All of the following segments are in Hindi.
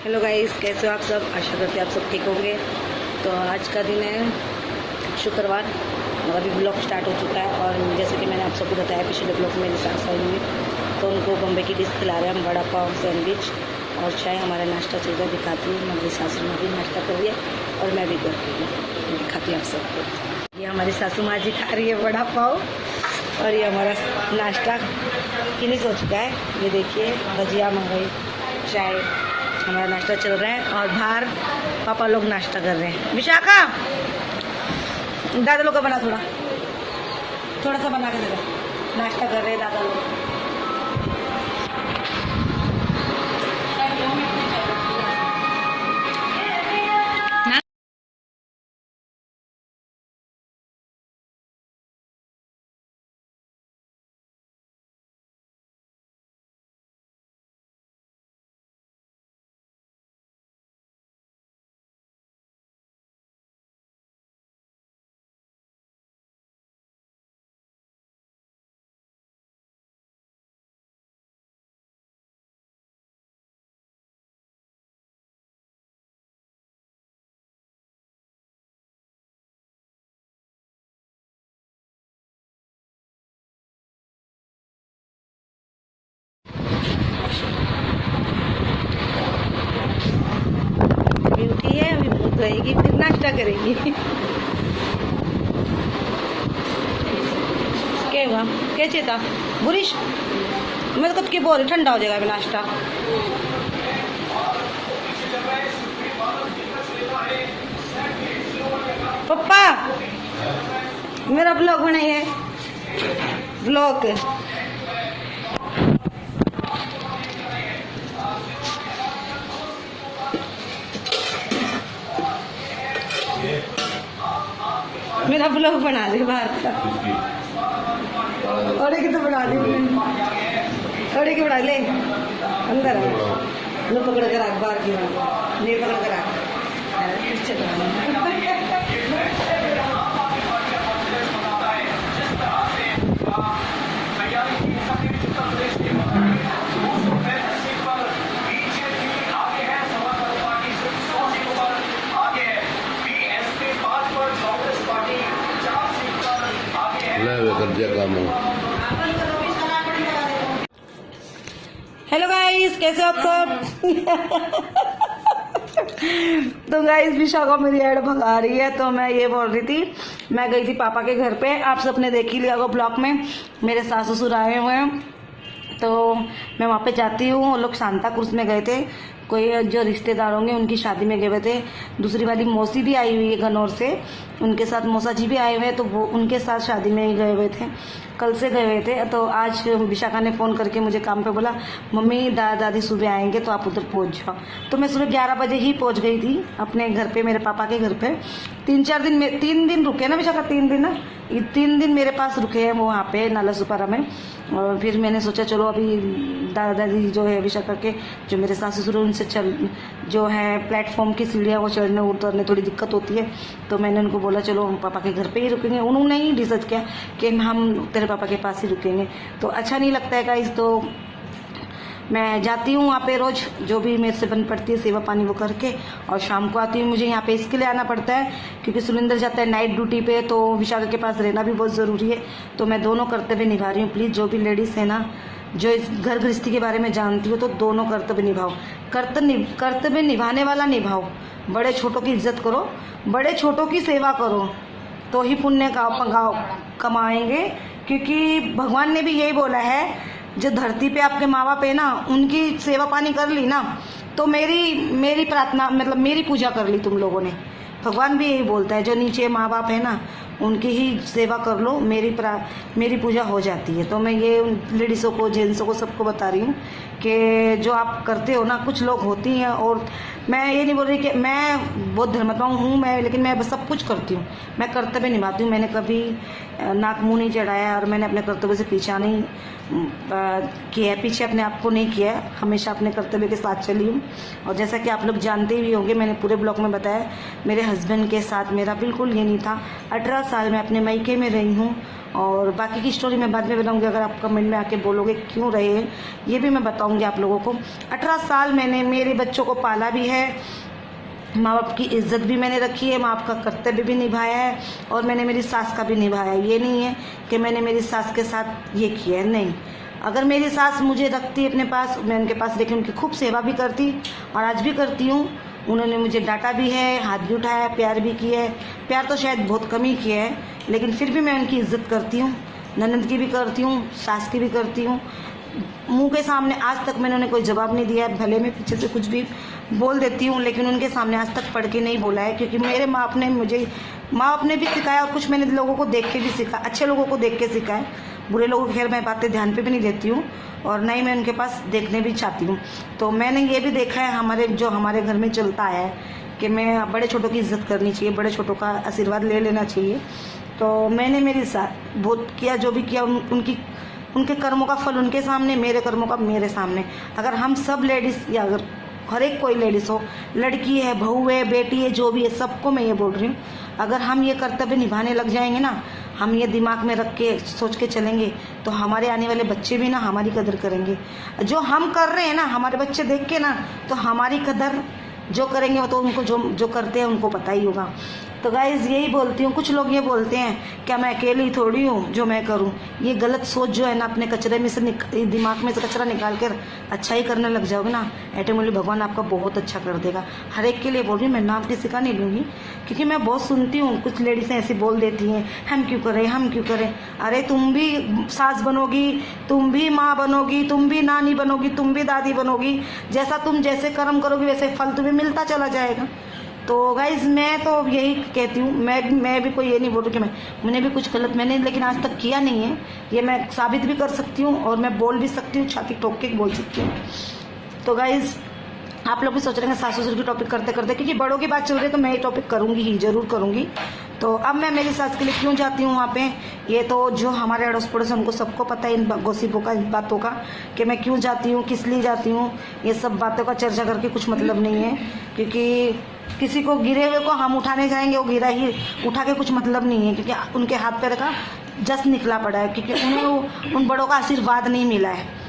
हेलो गाइस, कैसे हो आप सब। आशा करते हैं आप सब ठीक होंगे। तो आज का दिन है शुक्रवार और अभी ब्लॉग स्टार्ट हो चुका है। और जैसे कि मैंने आप सबको बताया पिछले ब्लॉग में मेरी सास आई हुई, तो उनको बम्बई की डिश खिला रहे हैं हम, बड़ा पाव, सैंडविच और चाय। हमारा नाश्ता चल रहा है, दिखाती हूँ। मेरी सासू माँ भी नाश्ता कर रही है और मैं भी कर रही हूँ, दिखाती हूँ आप सबको। ये हमारी सासू माँ जी खा रही है बड़ा पाव और ये हमारा नाश्ता फिनिश हो चुका है। ये देखिए, भजिया मंगाई, चाय, हमारा नाश्ता चल रहा है। और बाहर पापा लोग नाश्ता कर रहे हैं। विशाखा, दादा लोग का बना, थोड़ा सा बना के दे दो। नाश्ता कर रहे हैं दादा लोग। ब्यूटी है, अभी भूख रहेगी फिर नाश्ता करेगी। क्या हुआ, क्या चेता बुरिश, मैं तो कब की बोल रही ठंडा हो जाएगा अभी नाश्ता। पप्पा मेरा ब्लॉग बनाइए, ब्लॉग। मेरा ब्लॉग बना दे बाहर का। और एक तो बना दी, और एक बना ले। अंदर लो, पकड़ कर रख बाहर की, नहीं पकड़ कर रख। हेलो गाइस, कैसे हो आप सब। तो गाइस, विशाखा मेरी ऐड भगा रही है। तो मैं ये बोल रही थी, मैं गई थी पापा के घर पे। आप सबने देख ही लिया होगा ब्लॉग में, मेरे सास ससुर आए हुए हैं। तो मैं वहाँ पे जाती हूँ। वो लोग सांता क्रूज में गए थे, कोई जो रिश्तेदार होंगे उनकी शादी में गए हुए थे। दूसरी वाली मौसी भी आई हुई है गनौर से, उनके साथ मौसा जी भी आए हुए हैं, तो वो उनके साथ शादी में ही गए हुए थे, कल से गए हुए थे। तो आज विशाखा ने फ़ोन करके मुझे काम पे बोला, मम्मी दादा दादी सुबह आएंगे तो आप उधर पहुंच जाओ। तो मैं सुबह 11 बजे ही पहुंच गई थी अपने घर पे, मेरे पापा के घर पे। 3 दिन रुके ना विशाखा, 3 दिन ना, 3 दिन मेरे पास रुके हैं वो वहाँ पे नाला सुपारा में। और फिर मैंने सोचा चलो अभी दादा दादी जो है विशाखा के, जो मेरे सास ससुर, उनसे जो है प्लेटफॉर्म की सीढ़ियाँ वो चढ़ने उतरने थोड़ी दिक्कत होती है। तो मैंने उनको बोला चलो हम पापा के घर पे ही रुकेंगे। उन्होंने ही डिसाइड किया कि हम तेरे पापा के पास ही रुकेंगे। तो अच्छा नहीं लगता है गाइस, तो मैं जाती हूँ वहाँ पे रोज, जो भी मेरे से बन पड़ती है सेवा पानी वो करके, और शाम को आती हूँ। मुझे यहाँ पे इसके लिए आना पड़ता है क्योंकि सुरेंद्र जाता है नाइट ड्यूटी पे, तो विशाखा के पास रहना भी बहुत ज़रूरी है। तो मैं दोनों कर्तव्य निभा रही हूँ। प्लीज़ जो भी लेडीज़ है ना, जो इस घर गृहस्थी के बारे में जानती हो, तो दोनों कर्तव्य निभाओ। कर्तव्य निभाने वाला निभाओ, बड़े छोटों की इज्जत करो, बड़े छोटों की सेवा करो, तो ही पुण्य का कमाएंगे। क्योंकि भगवान ने भी यही बोला है, जो धरती पे आपके माँ बाप है ना, उनकी सेवा पानी कर ली ना, तो मेरी प्रार्थना, मतलब मेरी पूजा कर ली तुम लोगों ने। भगवान भी यही बोलता है, जो नीचे माँ बाप है ना, उनकी ही सेवा कर लो, मेरी पूजा हो जाती है। तो मैं ये लेडीज़ों को, जेंट्सों को, सबको बता रही हूँ कि जो आप करते हो ना, कुछ लोग होती हैं, और मैं ये नहीं बोल रही कि मैं बहुत धर्मात्मा हूँ मैं, लेकिन मैं बस सब कुछ करती हूँ, मैं कर्तव्य निभाती हूँ। मैंने कभी नाक मुँह नहीं चढ़ाया और मैंने अपने कर्तव्य से पीछा नहीं किया, पीछे अपने आप को नहीं किया, हमेशा अपने कर्तव्य के साथ चली हूँ। और जैसा कि आप लोग जानते ही होंगे, मैंने पूरे ब्लॉग में बताया, मेरे हस्बैंड के साथ मेरा बिल्कुल ये नहीं था। 18 साल मैं अपने मायके में रही हूँ, और बाकी की स्टोरी मैं बाद में बताऊंगी। अगर आप कमेंट में आके बोलोगे क्यों रहे ये भी मैं बताऊंगी आप लोगों को। 18 साल मैंने मेरे बच्चों को पाला भी है, माँ बाप की इज्जत भी मैंने रखी है, माँ बाप का कर्तव्य भी निभाया है, और मैंने मेरी सास का भी निभाया। ये नहीं है कि मैंने मेरी सास के साथ ये किया है, नहीं। अगर मेरी सास मुझे रखती अपने पास, मैं उनके पास लेकिन उनकी खूब सेवा भी करती और आज भी करती हूँ। उन्होंने मुझे डांटा भी है, हाथ भी उठाया, प्यार भी किया है। प्यार तो शायद बहुत कम ही किया है, लेकिन फिर भी मैं उनकी इज्जत करती हूँ। ननद की भी करती हूँ, सास की भी करती हूँ। मुंह के सामने आज तक मैंने उन्हें कोई जवाब नहीं दिया है, भले मैं पीछे से कुछ भी बोल देती हूँ, लेकिन उनके सामने आज तक पढ़ के नहीं बोला है, क्योंकि मेरे माँ बाप ने भी सिखाया, और कुछ मैंने लोगों को देख के भी सीखा, अच्छे लोगों को देख के सीखा है। बुरे लोगों की खैर मैं बातें ध्यान पे भी नहीं देती हूँ, और ना ही मैं उनके पास देखने भी चाहती हूँ। तो मैंने ये भी देखा है हमारे घर में चलता है कि मैं बड़े छोटों की इज्जत करनी चाहिए, बड़े छोटों का आशीर्वाद ले लेना चाहिए। तो मैंने मेरे साथ बहुत किया, जो भी किया उनके कर्मों का फल उनके सामने, मेरे कर्मों का मेरे सामने। अगर हम सब लेडीज़, या अगर हर एक कोई लेडीज़ हो, लड़की है, बहू है, बेटी है, जो भी है, सबको मैं ये बोल रही हूँ, अगर हम ये कर्तव्य निभाने लग जाएंगे ना, हम ये दिमाग में रख के सोच के चलेंगे, तो हमारे आने वाले बच्चे भी ना हमारी कदर करेंगे। जो हम कर रहे हैं ना, हमारे बच्चे देख के ना तो हमारी कदर जो करेंगे वो तो उनको जो करते हैं उनको पता ही होगा। तो गाइज़ यही बोलती हूँ। कुछ लोग ये बोलते हैं क्या मैं अकेली थोड़ी हूँ जो मैं करूँ। ये गलत सोच जो है ना, अपने कचरे में से दिमाग में से कचरा निकाल कर अच्छा ही करने लग जाओगे ना, ऑटोमेटिकली भगवान आपका बहुत अच्छा कर देगा। हर एक के लिए बोल रही हूँ, मैं नाम किसी का नहीं लूँगी, क्योंकि मैं बहुत सुनती हूँ कुछ लेडीज़ें ऐसी बोल देती हैं, हम क्यों करें, हम क्यों करें। अरे तुम भी सास बनोगी, तुम भी माँ बनोगी, तुम भी नानी बनोगी, तुम भी दादी बनोगी। जैसे कर्म करोगी वैसे फल तुम्हें मिलता चला जाएगा। तो गाइज़ मैं तो यही कहती हूँ, मैं भी कोई ये नहीं बोल रही कि मैंने भी कुछ गलत मैंने लेकिन आज तक किया नहीं है। ये मैं साबित भी कर सकती हूँ, और मैं बोल भी सकती हूँ, छाती ठोक के बोल सकती हूँ। तो गाइज़ आप लोग भी सोच रहे हैं सास ससुर की टॉपिक करते करते, क्योंकि बड़ों की बात चल रही है तो मैं ये टॉपिक करूँगी ही, ज़रूर करूँगी। तो अब मैं मेरी सास के लिए क्यों जाती हूँ वहाँ पे, ये तो जो हमारे अड़ोस पड़ोस उनको सबको पता है, इन गॉसिपों का, इन बातों का, कि मैं क्यों जाती हूँ, किस लिए जाती हूँ। ये सब बातों का चर्चा करके कुछ मतलब नहीं है, क्योंकि किसी को गिरे हुए को हम उठाने जाएंगे, वो गिरा ही उठा के कुछ मतलब नहीं है, क्योंकि उनके हाथ पैर का जस निकला पड़ा है, क्योंकि उन्हें उन बड़ों का आशीर्वाद नहीं मिला है।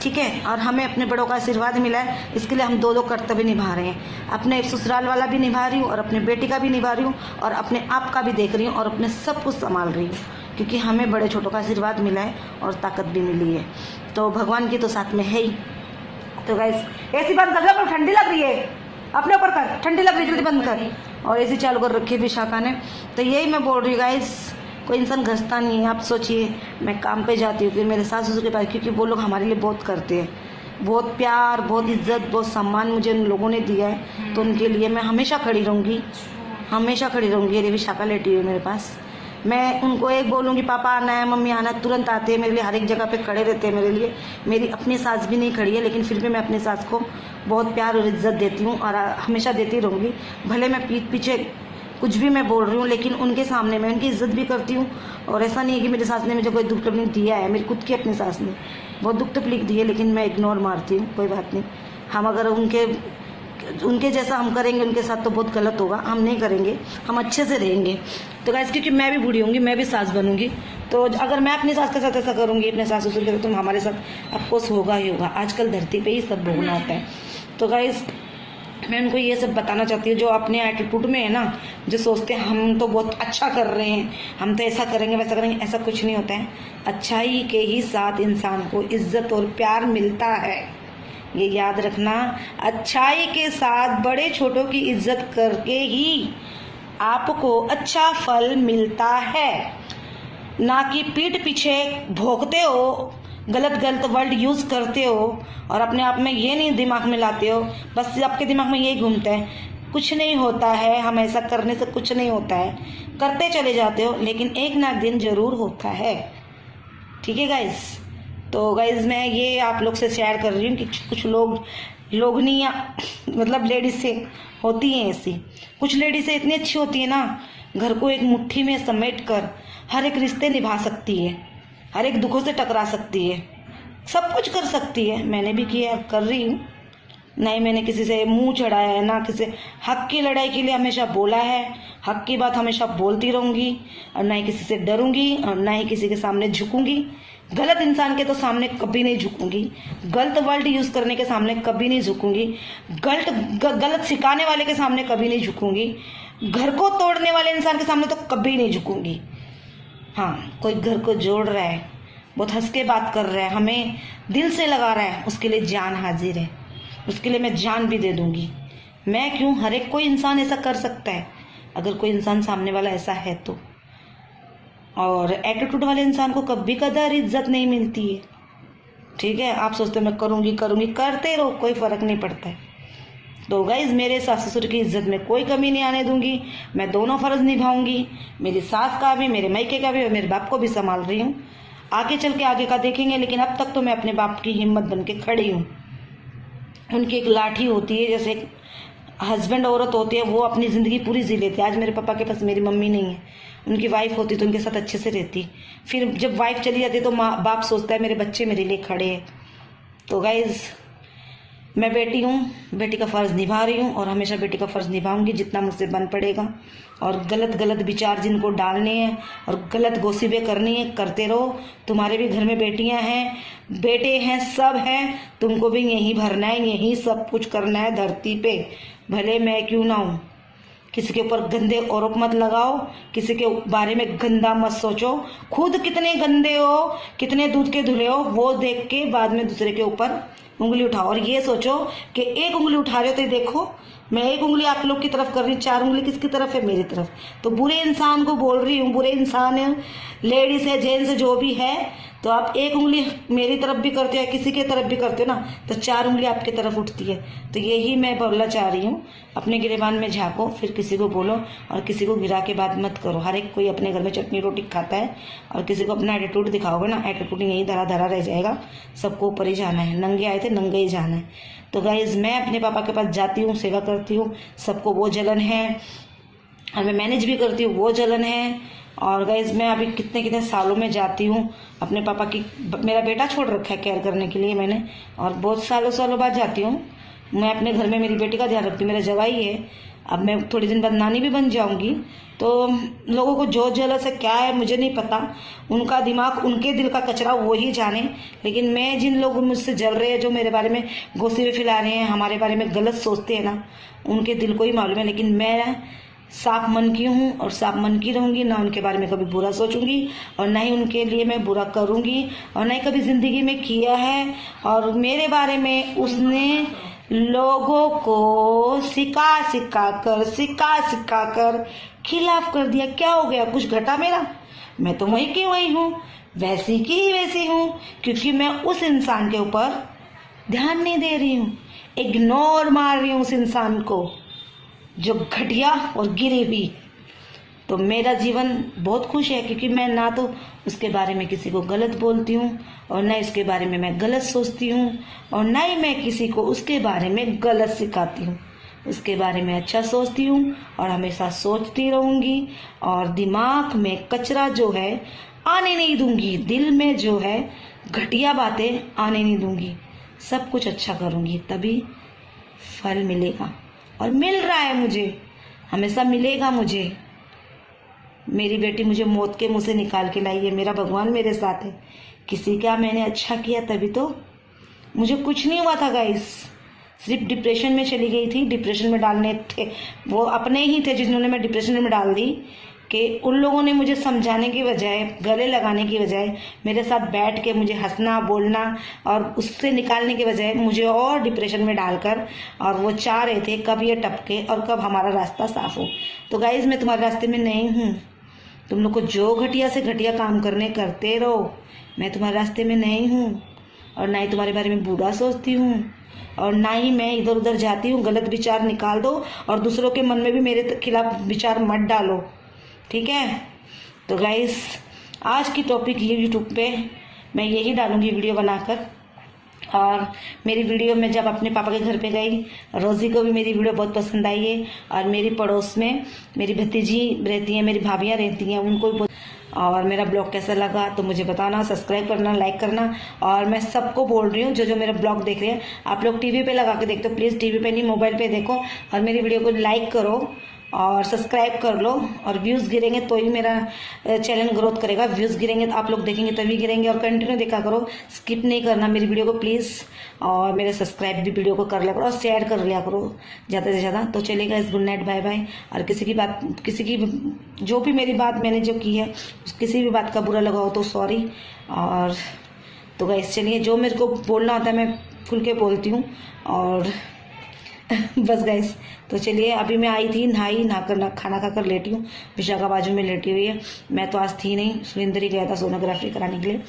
ठीक है, और हमें अपने बड़ों का आशीर्वाद मिला है, इसके लिए हम दो कर्तव्य निभा रहे हैं। अपने ससुराल वाला भी निभा रही हूँ, और अपने बेटी का भी निभा रही हूँ, और अपने आप का भी देख रही हूँ, और अपने सब कुछ संभाल रही हूँ, क्योंकि हमें बड़े छोटों का आशीर्वाद मिला है और ताकत भी मिली है। तो भगवान की तो साथ में है ही। तो गाइस ऐसी बात कर लो, ठंडी लग रही है, अपने ऊपर कर, ठंडी लग रही है, जल्दी बंद कर। और ऐसी चालू कर रखी है विशाखा ने। तो यही मैं बोल रही हूँ गाइस, कोई इंसान घसता नहीं है। आप सोचिए, मैं काम पे जाती हूँ, फिर मेरे सास ससुर के पास, क्योंकि वो लोग हमारे लिए बहुत करते हैं, बहुत प्यार, बहुत इज्जत, बहुत सम्मान मुझे उन लोगों ने दिया है। तो उनके लिए मैं हमेशा खड़ी रहूँगी, हमेशा खड़ी रहूँगी। ये विशाखा लेटी हुई है मेरे पास, मैं उनको एक बोलूँगी पापा आना है, मम्मी आना, तुरंत आते हैं मेरे लिए, हर एक जगह पे खड़े रहते हैं मेरे लिए। मेरी अपनी सास भी नहीं खड़ी है, लेकिन फिर भी मैं अपनी सास को बहुत प्यार और इज्जत देती हूँ, और हमेशा देती रहूँगी। भले मैं पीठ पीछे कुछ भी मैं बोल रही हूँ, लेकिन उनके सामने मैं उनकी इज्जत भी करती हूँ। और ऐसा नहीं है कि मेरी सास ने मुझे कोई दुख तकलीफ दिया है, मेरी खुद की अपनी सास ने बहुत दुख तकलीफ दी है, लेकिन मैं इग्नोर मारती हूँ, कोई बात नहीं। हम अगर उनके जैसा हम करेंगे उनके साथ तो बहुत गलत होगा, हम नहीं करेंगे, हम अच्छे से रहेंगे। तो गाइस क्योंकि मैं भी बूढ़ी होंगी, मैं भी सास बनूंगी, तो अगर मैं अपनी सास के साथ ऐसा करूंगी, अपने सास ससुर के साथ, तो हमारे साथ अफकोर्स होगा ही होगा। आजकल धरती पे ही सब भोगना होता है। तो गाइस मैं उनको ये सब बताना चाहती हूँ, जो अपने एटीट्यूड में है ना, जो सोचते हैं हम तो बहुत अच्छा कर रहे हैं, हम तो ऐसा करेंगे वैसा करेंगे, ऐसा कुछ नहीं होता है। अच्छाई के ही साथ इंसान को इज्जत और प्यार मिलता है, ये याद रखना। अच्छाई के साथ बड़े छोटों की इज्जत करके ही आपको अच्छा फल मिलता है, ना कि पीठ पीछे भोंकते हो, गलत वर्ड यूज़ करते हो, और अपने आप में ये नहीं दिमाग में लाते हो, बस आपके दिमाग में यही घूमता है कुछ नहीं होता है, हम ऐसा करने से कुछ नहीं होता है, करते चले जाते हो, लेकिन एक ना दिन ज़रूर होता है। ठीक है गाइस, तो गाइस मैं ये आप लोग से शेयर कर रही हूँ कि कुछ लोगनियाँ मतलब लेडीज से होती हैं ऐसी, कुछ लेडीज से इतनी अच्छी होती है ना, घर को एक मुट्ठी में समेट कर हर एक रिश्ते निभा सकती है, हर एक दुखों से टकरा सकती है, सब कुछ कर सकती है। मैंने भी किया, कर रही हूँ। ना ही मैंने किसी से मुंह चढ़ाया है, ना किसी हक की लड़ाई के लिए हमेशा बोला है। हक की बात हमेशा बोलती रहूंगी और ना ही किसी से डरूंगी और ना ही किसी के सामने झुकूंगी। गलत इंसान के तो सामने कभी नहीं झुकूंगी, गलत वर्ड यूज करने के सामने कभी नहीं झुकूंगी, गलत सिखाने वाले के सामने कभी नहीं झुकूंगी, घर को तोड़ने वाले इंसान के सामने तो कभी नहीं झुकूंगी। हाँ, कोई घर को जोड़ रहा है, बहुत हंस के बात कर रहा है, हमें दिल से लगा रहा है, उसके लिए जान हाजिर है, उसके लिए मैं जान भी दे दूंगी। मैं क्यों, हर एक कोई इंसान ऐसा कर सकता है अगर कोई इंसान सामने वाला ऐसा है तो। और एटीट्यूड वाले इंसान को कभी कदर इज्जत नहीं मिलती है। ठीक है, आप सोचते हो मैं करूंगी, करते रहो, कोई फर्क नहीं पड़ता है। तो गाइज, मेरे सास ससुर की इज्जत में कोई कमी नहीं आने दूंगी। मैं दोनों फर्ज निभाऊंगी, मेरी सास का भी, मेरे मायके का भी और मेरे बाप को भी संभाल रही हूँ। आगे चल के आगे का देखेंगे, लेकिन अब तक तो मैं अपने बाप की हिम्मत बन के खड़ी हूँ। उनकी एक लाठी होती है, जैसे एक हस्बैंड औरत होती है, वो अपनी ज़िंदगी पूरी जी लेती है। आज मेरे पापा के पास मेरी मम्मी नहीं है, उनकी वाइफ होती तो उनके साथ अच्छे से रहती। फिर जब वाइफ चली जाती तो माँ बाप सोचता है मेरे बच्चे मेरे लिए खड़े हैं। तो गाइज, मैं बेटी हूँ, बेटी का फ़र्ज़ निभा रही हूँ और हमेशा बेटी का फ़र्ज़ निभाऊंगी जितना मुझसे बन पड़ेगा। और गलत विचार जिनको डालने हैं और गलत गोसिबें करनी है, करते रहो। तुम्हारे भी घर में बेटियां हैं, बेटे हैं, सब हैं, तुमको भी यहीं भरना है, यहीं सब कुछ करना है धरती पे, भले मैं क्यों ना हूँ। किसी के ऊपर गंदे आरोप मत लगाओ, किसी के बारे में गंदा मत सोचो। खुद कितने गंदे हो, कितने दूध के धुले हो, वो देख के बाद में दूसरे के ऊपर उंगली उठाओ। और ये सोचो कि एक उंगली उठा रहे हो तो देखो, मैं एक उंगली आप लोग की तरफ कर रही हूँ, 4 उंगली किसकी तरफ है? मेरी तरफ। तो बुरे इंसान को बोल रही हूँ, बुरे इंसान है, लेडीज है, जेंट्स है, जो भी है, तो आप एक उंगली मेरी तरफ भी करते हो, किसी के तरफ भी करते हो ना, तो 4 उंगली आपकी तरफ उठती है। तो यही मैं बोलना चाह रही हूँ, अपने गिरेबान में झाँको, फिर किसी को बोलो और किसी को गिरा के बात मत करो। हर एक कोई अपने घर में चटनी रोटी खाता है और किसी को अपना एटीट्यूड दिखाओगे ना, एटीट्यूड यही धरा धरा रह जाएगा। सबको ऊपर ही जाना है, नंगे आए थे नंगे ही जाना है। तो गाइज, मैं अपने पापा के पास जाती हूँ, सेवा करती हूँ, सबको वो जलन है और मैं मैनेज भी करती हूँ, वो जलन है। और गाइज, मैं अभी कितने सालों में जाती हूँ अपने पापा की, मेरा बेटा छोड़ रखा है केयर करने के लिए मैंने, और बहुत सालों बाद जाती हूँ। मैं अपने घर में मेरी बेटी का ध्यान रखती हूँ, मेरा जगह ही है। अब मैं थोड़ी दिन बाद नानी भी बन जाऊंगी, तो लोगों को जो जलस है क्या है मुझे नहीं पता, उनका दिमाग, उनके दिल का कचरा वो ही जाने। लेकिन मैं, जिन लोग मुझसे जल रहे हैं, जो मेरे बारे में गोसिबें फैला रहे हैं, हमारे बारे में गलत सोचते हैं ना, उनके दिल को ही मालूम है। लेकिन मैं साफ मन की हूँ और साफ मन की रहूंगी, ना उनके बारे में कभी बुरा सोचूंगी और ना ही उनके लिए मैं बुरा करूंगी, और ना ही कभी जिंदगी में किया है। और मेरे बारे में उसने लोगों को सिखा कर खिलाफ कर दिया। क्या हो गया? कुछ घटा मेरा? मैं तो वही की वही हूँ, वैसी की ही वैसी हूँ, क्योंकि मैं उस इंसान के ऊपर ध्यान नहीं दे रही हूँ, इग्नोर मार रही हूँ उस इंसान को जो घटिया और गिरे भी। तो मेरा जीवन बहुत खुश है, क्योंकि मैं ना तो उसके बारे में किसी को गलत बोलती हूँ और ना इसके बारे में मैं गलत सोचती हूँ, और ना ही मैं किसी को उसके बारे में गलत सिखाती हूँ। उसके बारे में अच्छा सोचती हूँ और हमेशा सोचती रहूँगी, और दिमाग में कचरा जो है आने नहीं दूंगी, दिल में जो है घटिया बातें आने नहीं दूंगी। सब कुछ अच्छा करूँगी, तभी फल मिलेगा, और मिल रहा है मुझे, हमेशा मिलेगा मुझे। मेरी बेटी मुझे मौत के मुंह से निकाल के लाई है, मेरा भगवान मेरे साथ है। किसी का मैंने अच्छा किया तभी तो, मुझे कुछ नहीं हुआ था गाइस, सिर्फ डिप्रेशन में चली गई थी। डिप्रेशन में डालने थे वो अपने ही थे जिन्होंने मैं डिप्रेशन में डाल दी, कि उन लोगों ने मुझे समझाने की बजाय, गले लगाने की बजाय, मेरे साथ बैठ के मुझे हंसना बोलना और उससे निकालने के बजाय मुझे और डिप्रेशन में डालकर, और वो चाह रहे थे कब ये टपके और कब हमारा रास्ता साफ हो। तो गाइज, मैं तुम्हारे रास्ते में नहीं हूँ, तुम लोग को जो घटिया से घटिया काम करने करते रहो, मैं तुम्हारे रास्ते में नहीं हूँ, और ना ही तुम्हारे बारे में बुरा सोचती हूँ, और ना ही मैं इधर उधर जाती हूँ। गलत विचार निकाल दो और दूसरों के मन में भी मेरे खिलाफ विचार मत डालो, ठीक है। तो गाइस, आज की टॉपिक ये यूट्यूब पे मैं यही डालूंगी वीडियो बनाकर। और मेरी वीडियो में जब अपने पापा के घर पे गई, रोज़ी को भी मेरी वीडियो बहुत पसंद आई है, और मेरी पड़ोस में मेरी भतीजी रहती हैं, मेरी भाभियाँ रहती हैं, उनको भी बहुत और मेरा ब्लॉग कैसा लगा तो मुझे बताना, सब्सक्राइब करना, लाइक करना। और मैं सबको बोल रही हूँ जो मेरा ब्लॉग देख रहे हैं, आप लोग टीवी पे लगा के देखते हो, प्लीज़ टीवी पे नहीं मोबाइल पे देखो और मेरी वीडियो को लाइक करो और सब्सक्राइब कर लो। और व्यूज़ गिरेंगे तो ही मेरा चैनल ग्रोथ करेगा। व्यूज़ गिरेंगे तो आप लोग देखेंगे तभी गिरेंगे। और कंटिन्यू देखा करो, स्किप नहीं करना मेरी वीडियो को प्लीज़। और मेरे सब्सक्राइब भी वीडियो को कर लिया करो और शेयर कर लिया करो ज़्यादा से ज़्यादा। तो चलेगा इस, गुड नाइट, बाय बाय। और किसी की जो भी मेरी बात मैंने जो की है, किसी भी बात का बुरा लगा हो तो सॉरी। और तो गाइस चलिए, जो मेरे को बोलना होता है मैं खुल के बोलती हूँ। और बस गाइस, तो चलिए, अभी मैं आई थी, नहा खाना खाकर लेटी हूँ। विशाखा बाजू में लेटी हुई है। मैं तो आज थी नहीं, सुरेंद्र ही गया था सोनोग्राफी कराने के लिए।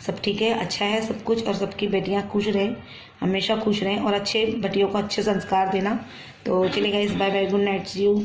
सब ठीक है, अच्छा है सब कुछ। और सबकी बेटियां खुश रहें, हमेशा खुश रहें और अच्छे बेटियों को अच्छे संस्कार देना। तो चलिए guys, bye bye, good night, see you.